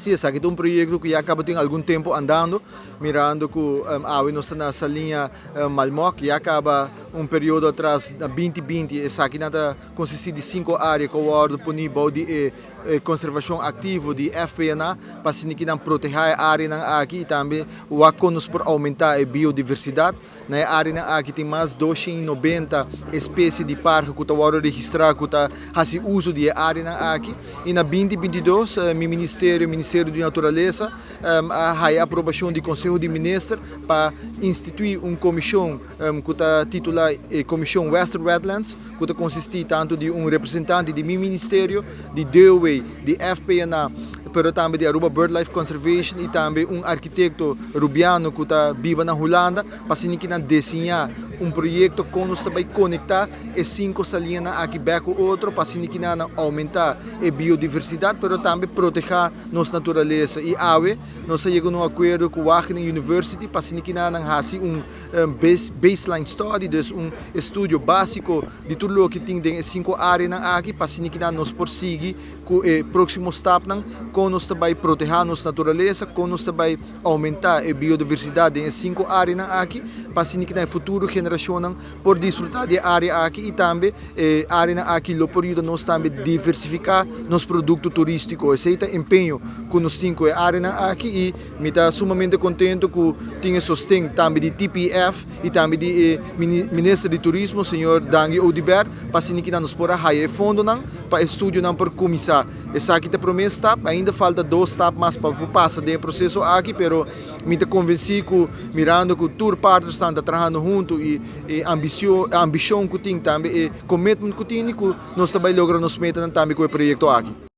Sim, esse aqui é um projeto que já acaba tem algum tempo andando, mirando que a nossa nessa linha Malmoc, já acaba um período atrás, na 2020, esse aqui nada consiste de 5 áreas que o ordem disponível de conservação ativa de FPNA, para que não proteger a área aqui e também o aconos por aumentar a biodiversidade. Na área aqui tem mais de 290 espécies de parque que estão registradas, que estão fazendo uso de área aqui. E na 2022, o Ministério da Natureza a aprovação do Conselho de Ministros para instituir uma comissão que está titulada Comissão Western Wetlands, que está consiste tanto de um representante do meu ministério, de DOE, de FPNA, pero também de Aruba BirdLife Conservation e também um arquiteto rubiano que está vivo na Holanda, para que desenhar um projeto que nos vai conectar as 5 salinhas aqui com o outro, para que aumentar a biodiversidade, pero também proteger nossa natureza e ave. Nós chegamos a um acordo com o Wageningen University para que faça baseline study, dus estudo básico de tudo o que tem as 5 áreas aqui, para que nós prosseguir com o próximo step, com nós vai proteger nossa natureza, com nós vai aumentar a biodiversidade em 5 áreas aqui, para que na futura geração por desfrutar da área aqui e também a área aqui lo período nós também diversificar nos produtos turísticos. Esse é o empenho com os 5 áreas aqui e me está sumamente contente que tenha sustento também de TPF e também de Ministro de Turismo, senhor Dangi Odiber, para que nós podemos ter fundo para estúdio para começar. Essa aqui é a primeira etapa, ainda falta 2 etapas mais para passar do processo aqui, pero me está convencido que mirando que tour partners estão trabalhando junto e a ambição que tem também, e commitment que tem, que nós também logramos nos metas também com o projeto aqui.